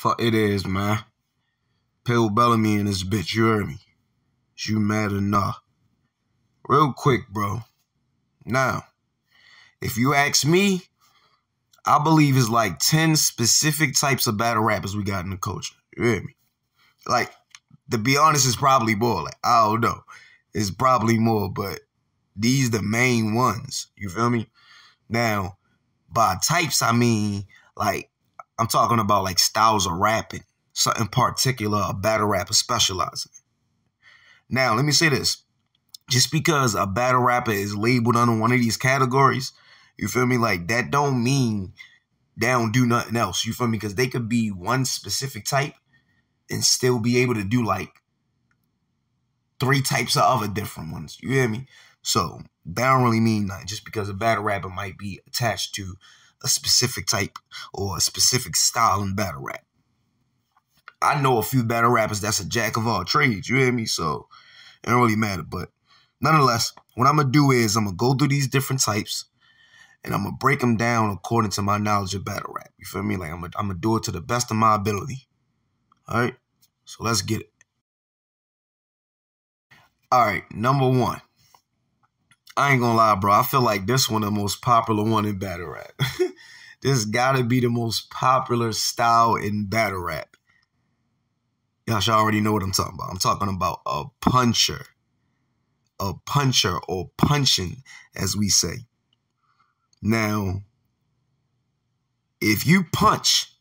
Fuck it is, man. Pill Bellamy and this bitch, you heard me. Is you mad or not? Real quick, bro. Now, if you ask me, I believe it's like 10 specific types of battle rappers we got in the culture. You hear me? Like, to be honest, it's probably more. Like, I don't know. It's probably more, but these the main ones. You feel me? Now, by types, I mean, like, I'm talking about like styles of rapping, something particular a battle rapper specializing. Now, let me say this. Just because a battle rapper is labeled under one of these categories, you feel me? Like, that don't mean they don't do nothing else. You feel me? Because they could be one specific type and still be able to do like 3 types of other different ones. You hear me? So that don't really mean nothing just because a battle rapper might be attached to a specific type or a specific style in battle rap. I know a few battle rappers that's a jack of all trades. You hear me? So it don't really matter. But nonetheless, what I'm going to do is I'm going to go through these different types and I'm going to break them down according to my knowledge of battle rap. You feel me? Like I'm going to do it to the best of my ability. All right? So let's get it. All right, number 1. I ain't gonna lie, bro. I feel like this one the most popular one in battle rap. This gotta be the most popular style in battle rap. Y'all should already know what I'm talking about. I'm talking about a puncher. A puncher or punching, as we say. Now, if you punch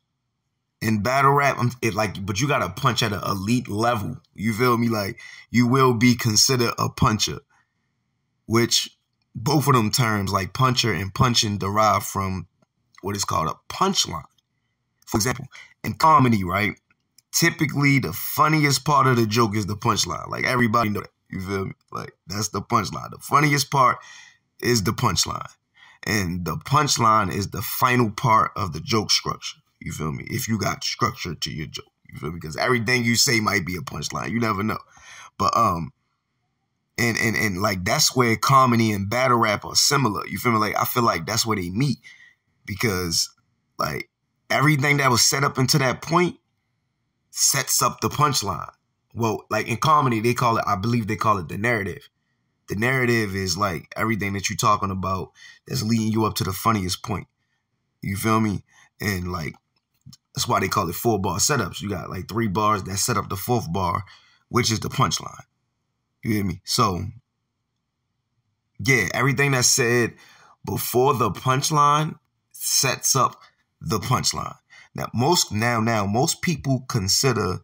in battle rap, but you gotta punch at an elite level. You feel me? Like, you will be considered a puncher. Which both of them terms, like puncher and punching, derive from what is called a punchline. For example, in comedy, right? Typically, the funniest part of the joke is the punchline. Like, everybody know that. You feel me? Like, that's the punchline. The funniest part is the punchline. And the punchline is the final part of the joke structure. You feel me? If you got structure to your joke. You feel me? Because everything you say might be a punchline. You never know. But, And like that's where comedy and battle rap are similar. You feel me? Like I feel like that's where they meet because like everything that was set up into that point sets up the punchline. Well, like in comedy, I believe they call it the narrative. The narrative is like everything that you're talking about that's leading you up to the funniest point. You feel me? And like that's why they call it 4-bar setups. You got like 3 bars that set up the 4th bar, which is the punchline. You hear me? So, yeah, everything that's said before the punchline sets up the punchline. Now, most people consider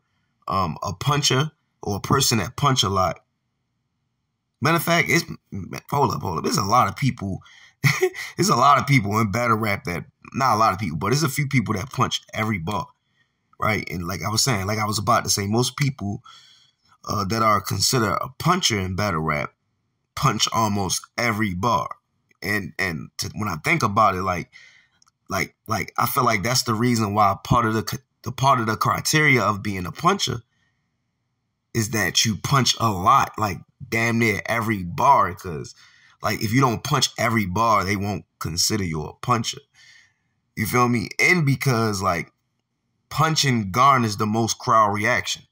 a puncher or a person that punch a lot. Matter of fact, hold up. There's a lot of people. There's a lot of people in battle rap that, not a lot of people, but there's a few people that punch every bar, right? And like I was saying, like I was about to say, most people that are considered a puncher in battle rap punch almost every bar. And when I think about it, like I feel like that's the reason why part of the criteria of being a puncher is that you punch a lot, like damn near every bar. Because like if you don't punch every bar, they won't consider you a puncher. You feel me? And because like punching garners the most crowd reaction.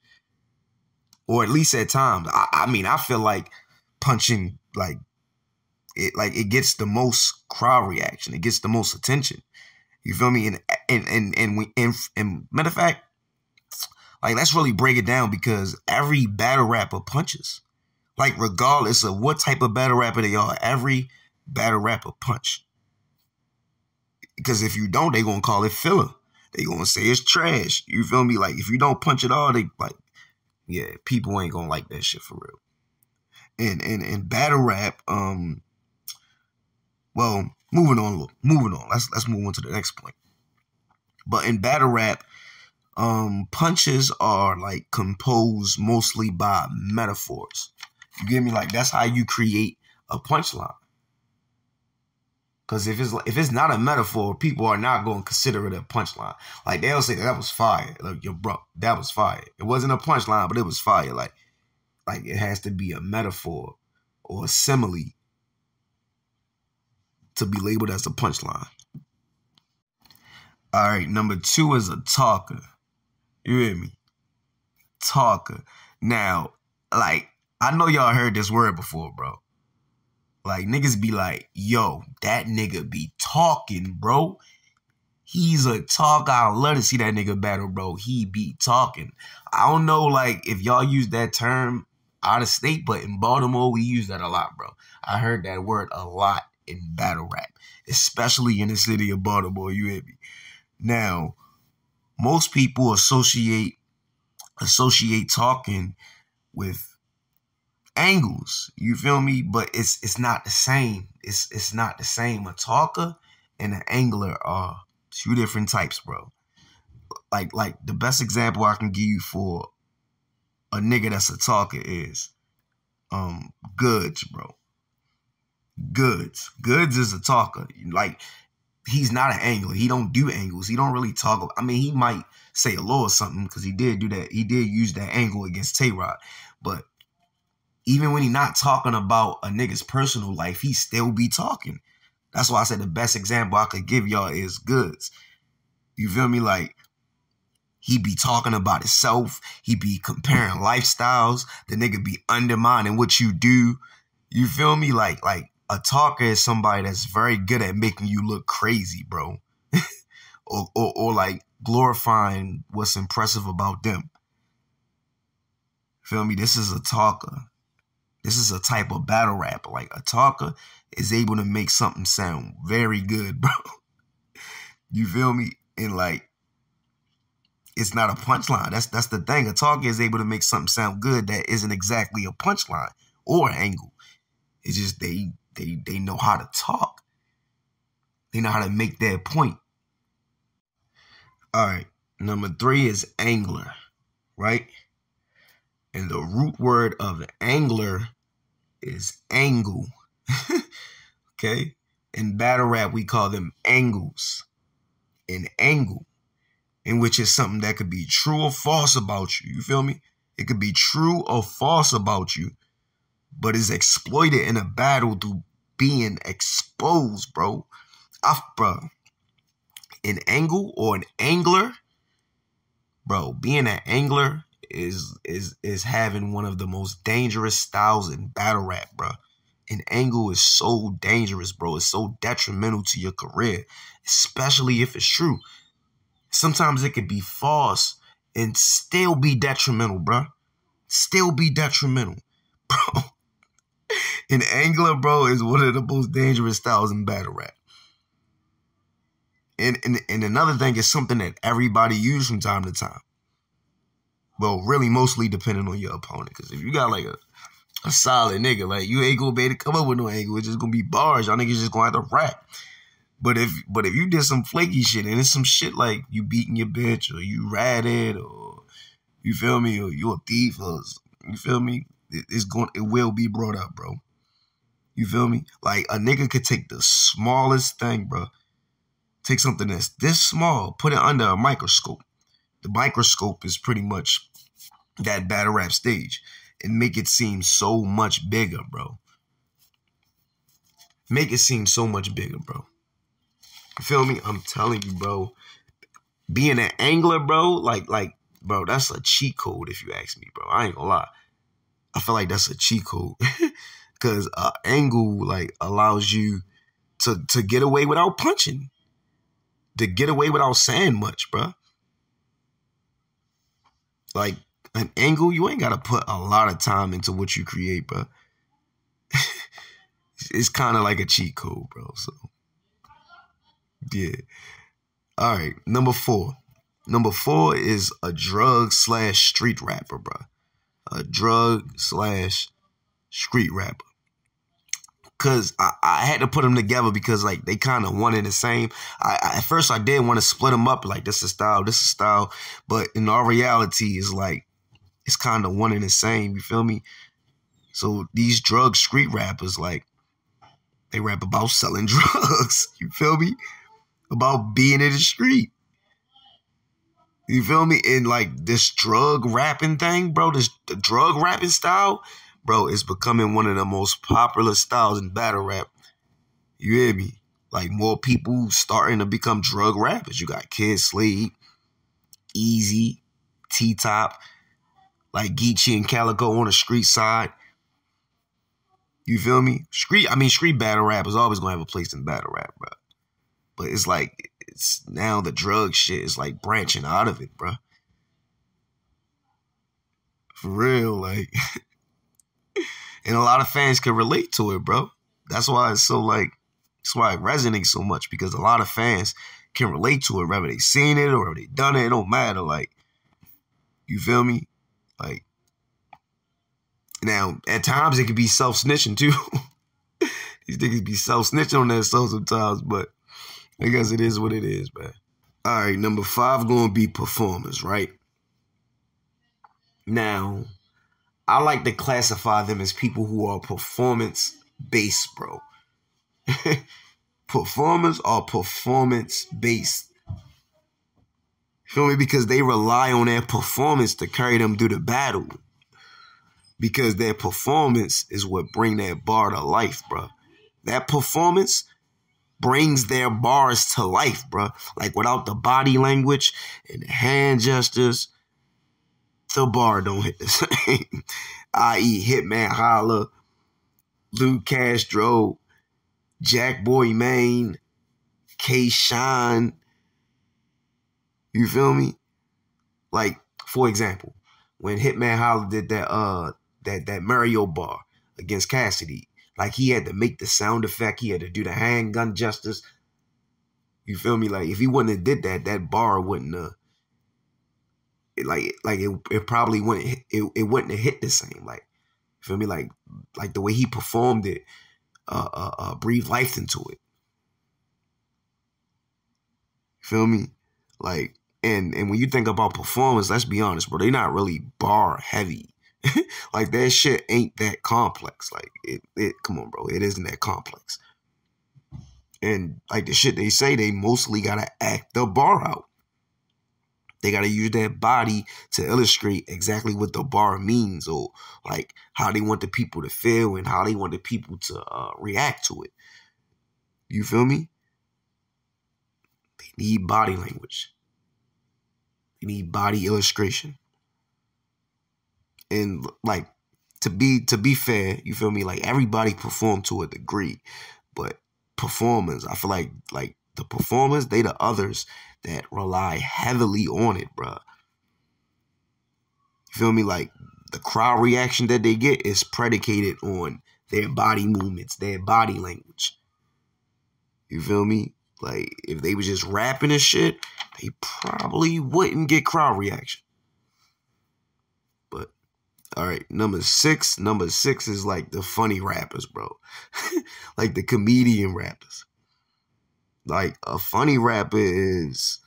Or at least at times. I mean, I feel like punching, it gets the most crowd reaction. It gets the most attention. You feel me? And matter of fact, like, let's really break it down because every battle rapper punches. Like, regardless of what type of battle rapper they are, every battle rapper punch. Because if you don't, they gonna call it filler. They gonna say it's trash. You feel me? Like, if you don't punch at all, they like, yeah, people ain't gonna like that shit for real. And battle rap, well, moving on. Let's move on to the next point. But in battle rap, punches are like composed mostly by metaphors. You get me? Like that's how you create a punchline. Because if it's not a metaphor, people are not going to consider it a punchline. Like, they'll say that was fire. Like, yo, bro, that was fire. It wasn't a punchline, but it was fire. Like it has to be a metaphor or a simile to be labeled as a punchline. All right, number 2 is a talker. You hear me? Talker. Now, like, I know y'all heard this word before, bro. Like, niggas be like, yo, that nigga be talking, bro. He's a talker. I love to see that nigga battle, bro. He be talking. I don't know, like, if y'all use that term out of state, but in Baltimore, we use that a lot, bro. I heard that word a lot in battle rap, especially in the city of Baltimore, you hear me? Now, most people associate talking with angles, you feel me? But it's not the same. It's not the same. A talker and an angler are two different types, bro. Like the best example I can give you for a nigga that's a talker is Goods, bro. Goods is a talker. Like, he's not an angler. He don't do angles. He don't really talk. I mean, he might say a law or something because he did do that. He did use that angle against Tay-Rod. But even when he not talking about a nigga's personal life, he still be talking. That's why I said the best example I could give y'all is Goods. You feel me? Like, he be talking about himself. He be comparing lifestyles. The nigga be undermining what you do. You feel me? Like a talker is somebody that's very good at making you look crazy, bro. or like glorifying what's impressive about them. Feel me? This is a talker. This is a type of battle rapper. Like, a talker is able to make something sound very good, bro. You feel me? And like, it's not a punchline. That's the thing. A talker is able to make something sound good that isn't exactly a punchline or an angle. It's just they know how to talk. They know how to make their point. All right. Number 3 is angler, right? And the root word of angler is angle. Okay? In battle rap, we call them angles. An angle, in which is something that could be true or false about you. You feel me? It could be true or false about you, but is exploited in a battle through being exposed, bro. Bro, an angle or an angler, bro, being an angler is having one of the most dangerous styles in battle rap, bro. An angle is so dangerous, bro. It's so detrimental to your career, especially if it's true. Sometimes it could be false and still be detrimental, bro. Still be detrimental, bro. An angler, bro, is one of the most dangerous styles in battle rap. And another thing is something that everybody uses from time to time. Well, really mostly depending on your opponent. Because if you got like a solid nigga, like, you ain't gonna be able to come up with no angle. It's just gonna be bars. Y'all niggas just gonna have to rap. But if you did some flaky shit and it's some shit like you beating your bitch or you ratted or, you feel me, or you a thief or, you feel me, it will be brought up, bro. You feel me? Like, a nigga could take the smallest thing, bro. Take something that's this small, put it under a microscope. The microscope is pretty much that battle rap stage, and make it seem so much bigger, bro. Make it seem so much bigger, bro. You feel me? I'm telling you, bro. Being an angler, bro, like, bro, that's a cheat code if you ask me, bro. I ain't gonna lie. I feel like that's a cheat code. Because angle, like, allows you to get away without punching. To get away without saying much, bro. Like, an angle, you ain't got to put a lot of time into what you create, bro. It's kind of like a cheat code, bro. So, yeah. All right, number 4. Number 4 is a drug/street rapper, bro. A drug/street rapper. Because I had to put them together because, like, they kind of one and the same. At first, I did want to split them up, like, this is style. But in all reality, it's like, it's kind of one and the same, you feel me? So these drug street rappers, like, they rap about selling drugs, you feel me? About being in the street. You feel me? And, like, this drug rapping thing, bro, the drug rapping style, bro, is becoming one of the most popular styles in battle rap. You hear me? Like, more people starting to become drug rappers. You got Kid Slade, Easy, T-Top, like Geechee and Calico on the street side. You feel me? Street battle rap is always gonna have a place in battle rap, bro. But it's like, it's now the drug shit is like branching out of it, bro. For real, like, and a lot of fans can relate to it, bro. That's why it's so like, that's why it resonates so much, because a lot of fans can relate to it, whether they seen it or they done it. It don't matter, like, you feel me? Like, now at times it could be self-snitching too. These niggas be self-snitching on that stuff sometimes, but I guess it is what it is, man. All right, number 5 gonna be performers, right? Now, I like to classify them as people who are performance-based, bro. Performers are performance-based. Feel me? Because they rely on their performance to carry them through the battle. Because their performance is what bring that bar to life, bro. That performance brings their bars to life, bro. Like, without the body language and the hand gestures, the bar don't hit the same. I.e. Hitman Holla, Lou Castro, Jack Boy Maine, K-Shine. You feel me? Like, for example, when Hitman Holla did that Mario bar against Cassidy, like, he had to make the sound effect, he had to do the handgun gestures. You feel me? Like, if he wouldn't have did that, that bar wouldn't it probably wouldn't it wouldn't have hit the same. Like, you feel me? Like the way he performed it, breathed life into it. You feel me? Like, and when you think about performance, let's be honest, bro, they not really bar heavy. Like, that shit ain't that complex. Like, it come on, bro, it isn't that complex. And like the shit they say, they mostly gotta act the bar out. They gotta use their body to illustrate exactly what the bar means, or like how they want the people to feel and how they want the people to react to it. You feel me? They need body language. They need body illustration. And like, to be fair, you feel me? Like, everybody perform to a degree, but performers, I feel like the performers, they the others that rely heavily on it, bro. You feel me? Like, the crowd reaction that they get is predicated on their body movements, their body language. You feel me? Like, if they was just rapping and shit, they probably wouldn't get crowd reaction. But, all right, number six is like the funny rappers, bro. Like, the comedian rappers. Like, a funny rapper is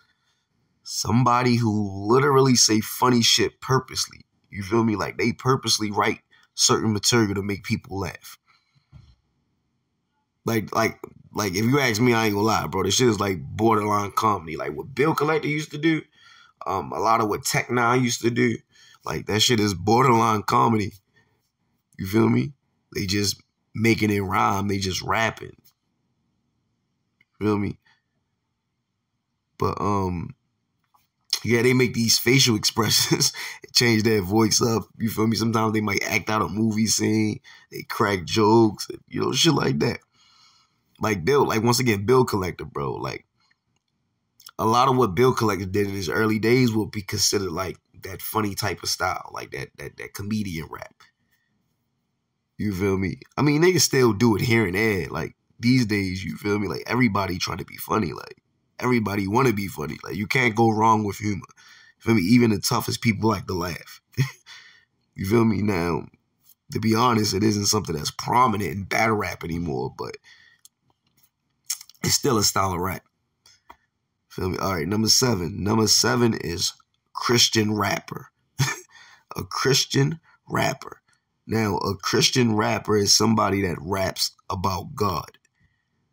somebody who literally say funny shit purposely. You feel me? Like, they purposely write certain material to make people laugh. Like if you ask me, I ain't gonna lie, bro. This shit is like borderline comedy. Like, what Bill Collector used to do, a lot of what Tech Nine used to do, like, that shit is borderline comedy. You feel me? They just making it rhyme. They just rapping. Feel me? But yeah, they make these facial expressions, change their voice up. You feel me? Sometimes they might act out a movie scene. They crack jokes, you know, shit like that. Like, once again, Bill Collector, bro. Like, a lot of what Bill Collector did in his early days will be considered like that funny type of style, like that comedian rap. You feel me? I mean, they can still do it here and there. Like, these days, you feel me? Like, everybody trying to be funny. Like, everybody want to be funny. Like, you can't go wrong with humor. You feel me? Even the toughest people like to laugh. You feel me? Now, to be honest, it isn't something that's prominent in battle rap anymore, but it's still a style of rap. Feel me? All right, number 7. Number 7 is Christian rapper. A Christian rapper. Now, a Christian rapper is somebody that raps about God.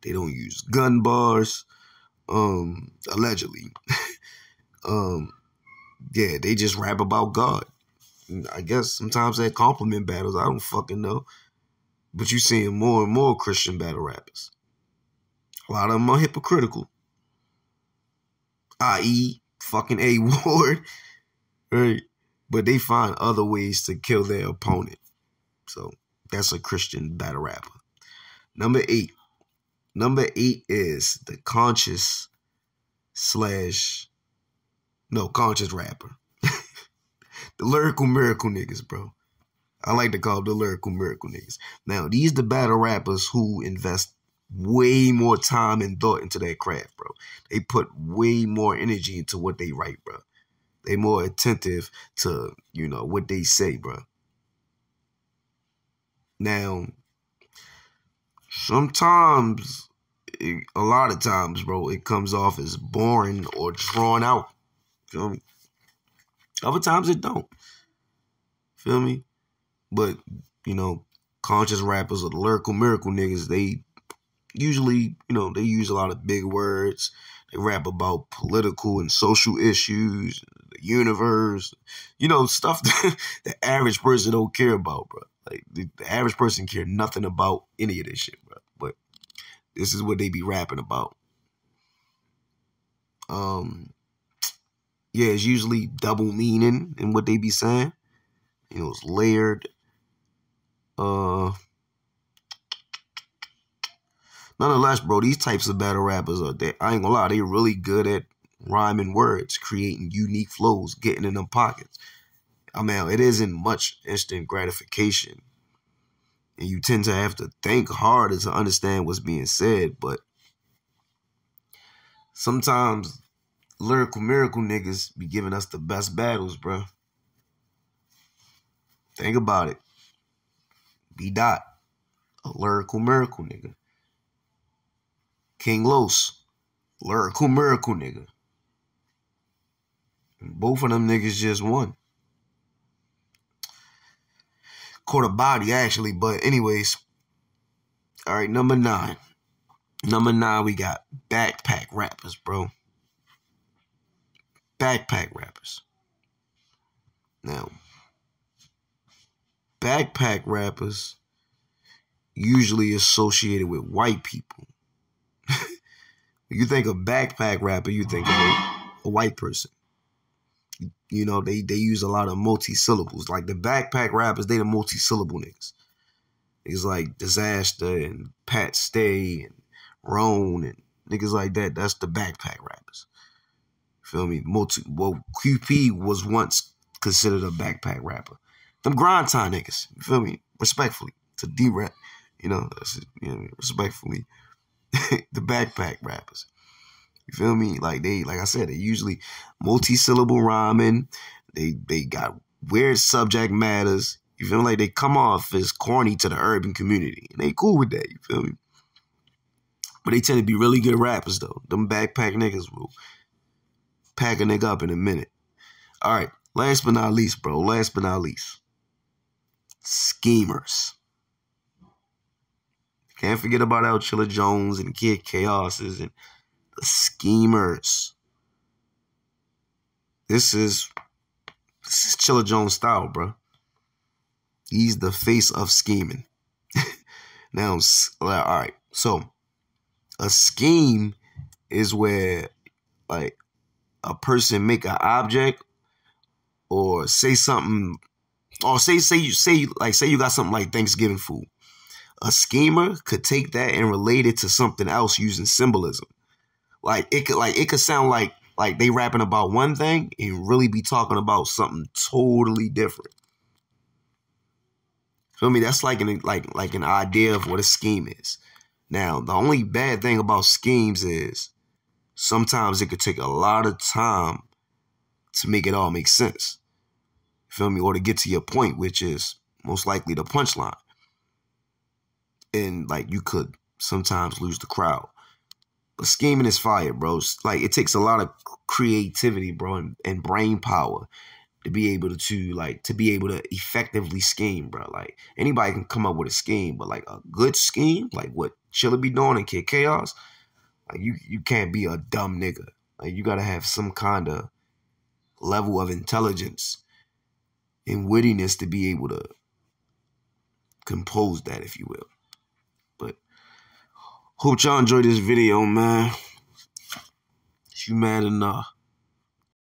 They don't use gun bars, allegedly. Yeah, they just rap about God. I guess sometimes they compliment battles. I don't fucking know. But you're seeing more and more Christian battle rappers. A lot of them are hypocritical. I.e. fucking A. Ward. right? But they find other ways to kill their opponent. So that's a Christian battle rapper. Number 8. Number 8 is the conscious rapper. The lyrical miracle niggas, bro. I like to call them the lyrical miracle niggas. Now, these the battle rappers who invest way more time and thought into their craft, bro. They put way more energy into what they write, bro. They more attentive to, what they say, bro. Now, sometimes, a lot of times, bro, it comes off as boring or drawn out. Feel me? Other times it don't. Feel me? But, conscious rappers or the lyrical miracle niggas, they usually, they use a lot of big words. They rap about political and social issues, the universe, stuff that the average person don't care about, bro. Like, the average person care nothing about any of this shit, bro. But this is what they be rapping about. Yeah, it's usually double meaning in what they be saying. It's layered. Nonetheless, bro, these types of battle rappers I ain't gonna lie, they really good at rhyming words, creating unique flows, getting in them pockets. I mean, it isn't much instant gratification. And you tend to have to think harder to understand what's being said, but sometimes lyrical miracle niggas be giving us the best battles, bro. Think about it. B-Dot, a lyrical miracle nigga. King Los, lyrical miracle nigga. And both of them niggas just won. Caught a body, actually, but anyways. All right, number 9. Number 9, we got backpack rappers, bro. Backpack rappers. Now, backpack rappers usually associated with white people. You think of backpack rapper, you think of a white person. They use a lot of multi-syllables. Like the backpack rappers, they the multi-syllable niggas. Niggas like Disaster and Pat Stay and Roan and niggas like that. That's the backpack rappers. Feel me? QP was once considered a backpack rapper. Them grind time niggas. You feel me? Respectfully. To D-Rap. Respectfully. The backpack rappers. You feel me? Like I said, they usually multi-syllable rhyming. They got weird subject matters. You feel me? Like they come off as corny to the urban community. And they cool with that, you feel me? But they tend to be really good rappers though. Them backpack niggas will pack a nigga up in a minute. All right. Last but not least, bro. Last but not least. Schemers. Can't forget about El Chilla Jones and Kid Chaoses and the schemers. This is Chilla Jones style, bro. He's the face of scheming. Now, all right. So, a scheme is where, like, a person make an object or say something, or say you got something like Thanksgiving food. A schemer could take that and relate it to something else using symbolism. It could sound like they rapping about one thing and really be talking about something totally different. Feel me? That's like an idea of what a scheme is. Now, the only bad thing about schemes is sometimes it could take a lot of time to make it all make sense. Feel me? Or to get to your point, which is most likely the punchline. And you could sometimes lose the crowd. But scheming is fire, bro. It takes a lot of creativity, bro, and brain power to be able to effectively scheme, bro. Like anybody can come up with a scheme, but like a good scheme, like what Chilla be doing in Kid Chaos, like you can't be a dumb nigga. Like you gotta have some kind of level of intelligence and wittiness to be able to compose that, if you will. But hope y'all enjoyed this video, man. If you mad enough.